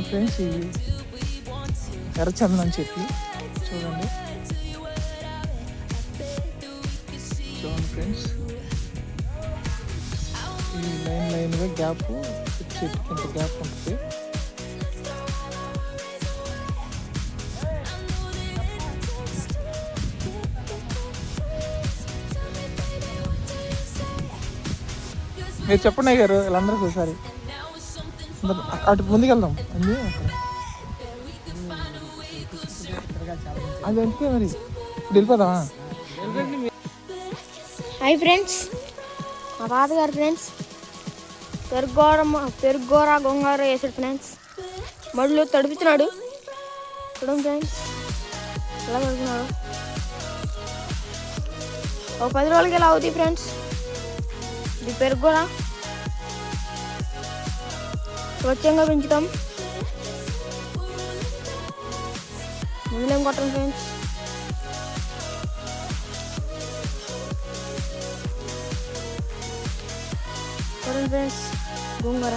Friends ఇది ఎర్రచందనం చెట్టు చూడండి. చూడండి ఫ్రెండ్స్, ఈ లైన్గా గ్యాప్ చెట్టుకి ఇంత గ్యాప్ ఉంటుంది. మీరు చెప్పండి గారు వీళ్ళందరికీ ఒకసారి అటు ముందుకెళ్దాం అండి. అది ఎందుకే మరి ఇప్పుడు వెళ్ళిపోదామా? హాయ్ ఫ్రెండ్స్, మా తాతగారు ఫ్రెండ్స్ పెరుగోర గొంగర వేసాడు ఫ్రెండ్స్. మడిలో తడుపుతున్నాడు చూడండి ఫ్రెండ్స్, ఎలా తడుపుతున్నాడు. ఒక 10 రోజులకి ఎలా అవుతాయి ఫ్రెండ్స్. ఇది పెరుగోర స్వచ్ఛంగా పెంచుతాం, ముందులేం కొట్టం ఫ్రెండ్స్. చూడండి ఫ్రెండ్స్ గోంగూర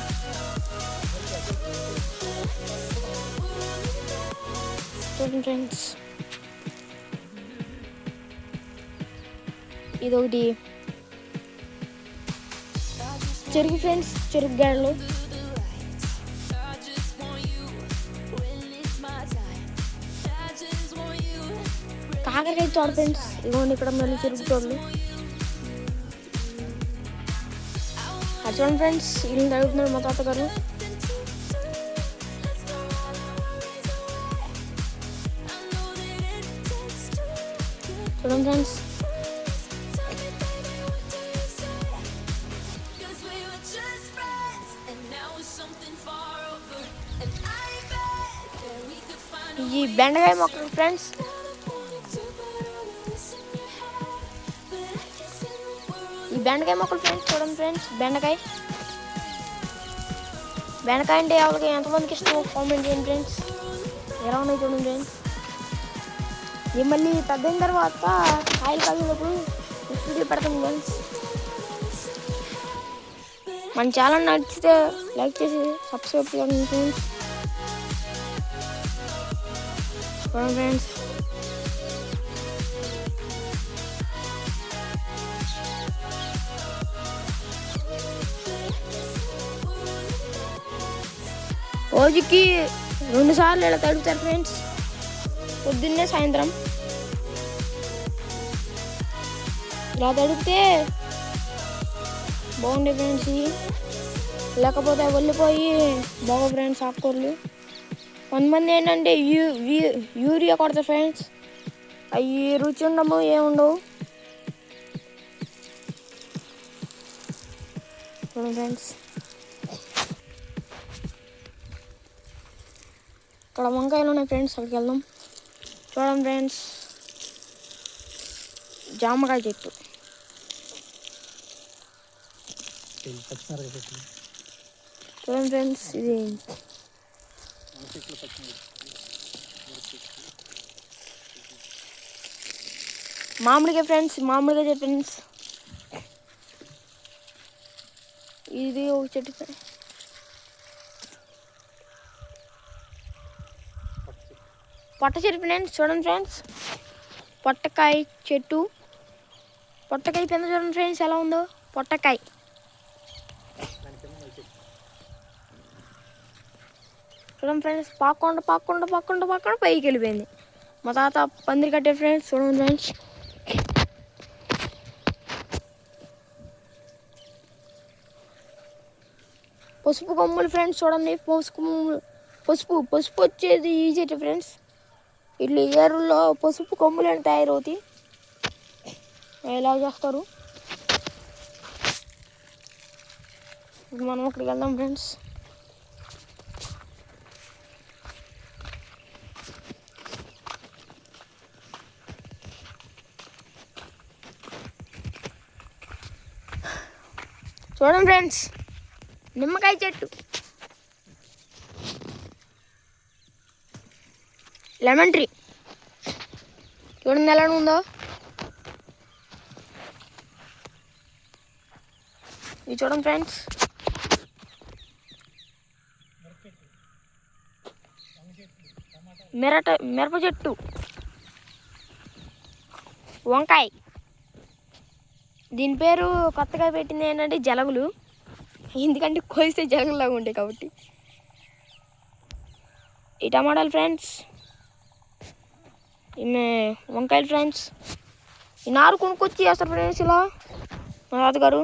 చూడండి ఫ్రెండ్స్. ఇదొకటి చెరుకు ఫ్రెండ్స్, చెరుకు గడ్డలు. కాకరకాయ తోట ఫ్రెండ్స్, ఇదిగోండి ఇక్కడ మళ్ళీ చెరుకు తోటలు. అది చూడండి ఫ్రెండ్స్, ఇల్లు తడుగుతున్నారు మా తాతగారు. చూడండి ఫ్రెండ్స్, ఈ బెండకాయ మొక్కలు ఫ్రెండ్స్. ఈ బెండకాయ మొక్కలు ఫ్రెండ్స్ చూడండి ఫ్రెండ్స్. బెండకాయ అంటే ఎవరికి ఎంతమందికి ఇష్టమో కామెంట్ చేయండి ఫ్రెండ్స్. ఎలా ఉన్నాయి చూడండి ఫ్రెండ్స్. ఇది మళ్ళీ పెద్ద అయిన తర్వాత కాయలు కలిగినప్పుడు వీడియో పెడతాను ఫ్రెండ్స్. మన ఛానల్ నచ్చితే లైక్ చేసి సబ్స్క్రైబ్ చేయండి ఫ్రెండ్స్. చూడండి ఫ్రెండ్స్, రోజుకి 2 సార్లు ఇలా తడుపుతారు ఫ్రెండ్స్, పొద్దున్నే సాయంత్రం. ఇలా తడిపితే బాగుండే ఫ్రెండ్స్. లేకపోతే వెళ్ళిపోయి బాగా ఫ్రెండ్స్ ఆకుకూరలు. కొంతమంది ఏంటంటే యూరియా కొడతారు ఫ్రెండ్స్, అవి రుచి ఉండవు ఏముండవు. చూడండి ఫ్రెండ్స్, ఇక్కడ వంకాయలు ఉన్నాయి ఫ్రెండ్స్, అక్కడికి వెళ్దాం. చూడండి ఫ్రెండ్స్, జామకాయ చెట్టు. చూడండి ఫ్రెండ్స్, ఇది మామిడికాయ ఫ్రెండ్స్, మామిడికాయ చెట్టు ఫ్రెండ్స్. ఇది ఒక చెట్టు పొట్ట చెట్టు ఫ్రెండ్స్. చూడండి ఫ్రెండ్స్, పొట్టకాయ చెట్టు. పొట్టకాయ కింద చూడండి ఫ్రెండ్స్ ఎలా ఉందో. పొట్టకాయ చూడండి ఫ్రెండ్స్, పాక్కుండా పైకి వెళ్ళిపోయింది. మా తాత పందిరి కట్టారు ఫ్రెండ్స్. చూడండి ఫ్రెండ్స్, పసుపు కొమ్ములు ఫ్రెండ్స్. చూడండి పసుపు వచ్చేది ఈ చెట్టు ఫ్రెండ్స్. ఇట్లా ఏరుల్లో పసుపు కొమ్ములు అని తయారవుతాయి. ఎలా చేస్తారు మనం అక్కడికి వెళ్దాం ఫ్రెండ్స్. చూడండి ఫ్రెండ్స్, నిమ్మకాయ చెట్టు, లెమన్ ట్రీ చూడండి ఎలా ఉందో. ఇది చూడండి ఫ్రెండ్స్, మిరప చెట్టు, వంకాయ. దీని పేరు కొత్తగా పెట్టింది ఏంటంటే జలగులు, ఎందుకంటే కోస్తే జలగులాగా ఉంటాయి కాబట్టి. ఈ టమాటాలు ఫ్రెండ్స్, ఈమె వంకాయలు ఫ్రెండ్స్. ఈ నారు కొనుక్కొచ్చి వేస్తారు ఫ్రెండ్స్ ఇలా మా తాతగారు.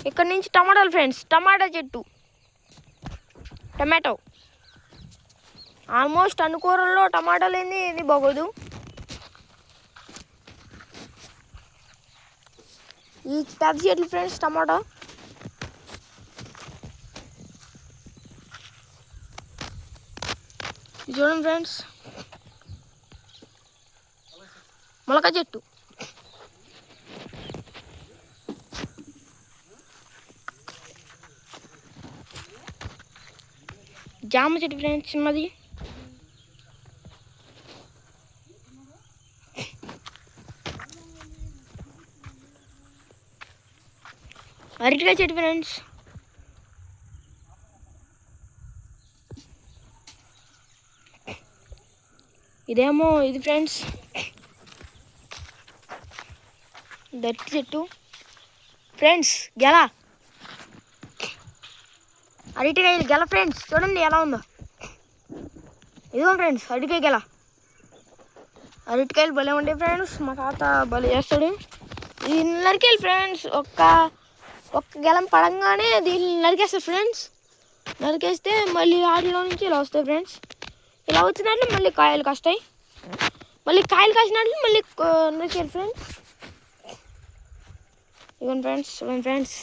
ఇక్కడ నుంచి టమాటాలు ఫ్రెండ్స్, టమాటా చెట్టు, టమాటో. ఆల్మోస్ట్ అన్ని కూరల్లో టమాటా లేని ఇది బాగోదు. ఈ పెద్ద చెట్లు ఫ్రెండ్స్ టమాటా. ఇది చూడండి ఫ్రెండ్స్, మొలక చెట్టు. జామ చెట్టు ఫ్రెండ్స్ చిన్నది. అరటికాయ చెట్టు ఫ్రెండ్స్. ఇదేమో ఇది ఫ్రెండ్స్ దట్టి చెట్టు ఫ్రెండ్స్, గెల. అరటికాయలు గెల ఫ్రెండ్స్, చూడండి ఎలా ఉందో. ఇదిగో ఫ్రెండ్స్ అరటికాయ గెల. అరటికాయలు భలే ఉంటాయి ఫ్రెండ్స్, మా తాత భలే చేస్తాడు. ఇది నరికేయాలి ఫ్రెండ్స్, ఒక్క గెలం పడంగానే దీన్ని నరికేస్తారు ఫ్రెండ్స్. నరికేస్తే మళ్ళీ ఆడిలో నుంచి ఇలా వస్తాయి ఫ్రెండ్స్. ఇలా వచ్చినట్లు మళ్ళీ కాయలు కాస్తాయి, మళ్ళీ కాయలు కాసినట్లు మళ్ళీ నరికేయాలి ఫ్రెండ్స్. ఇవ్వండి ఫ్రెండ్స్, చూడండి ఫ్రెండ్స్.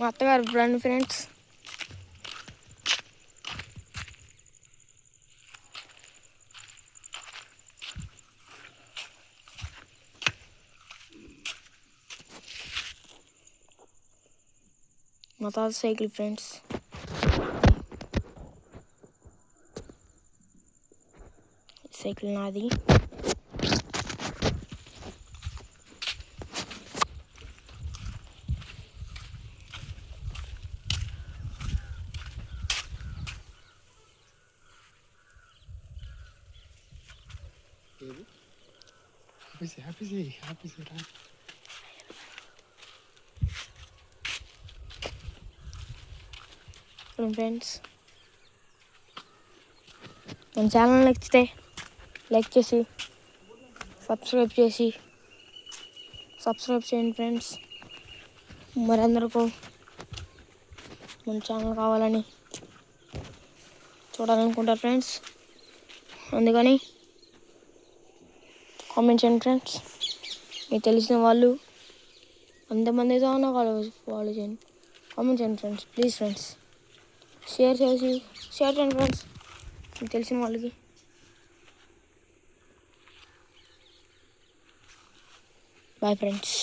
మా అత్తగారు ఫ్రెండ్ ఫ్రెండ్స్. మా తాత సైకిల్ ఫ్రెండ్స్. సైకిల్ నాది. హ్యాపీ ఫ్రెండ్స్, మన ఛానల్ నచ్చితే లైక్ చేసి సబ్స్క్రైబ్ చేయండి ఫ్రెండ్స్. మరందరికీ మన ఛానల్ కావాలని చూడాలనుకుంటారు ఫ్రెండ్స్, అందుకని కామెంట్ చేయండి ఫ్రెండ్స్. మీకు తెలిసిన వాళ్ళు అంతమందితో నాకు ఫాలో చేయండి, కామెంట్ చేయండి ఫ్రెండ్స్ ప్లీజ్ ఫ్రెండ్స్. షేర్ చేయండి ఫ్రెండ్స్ మీకు తెలిసిన వాళ్ళకి. Bye friends.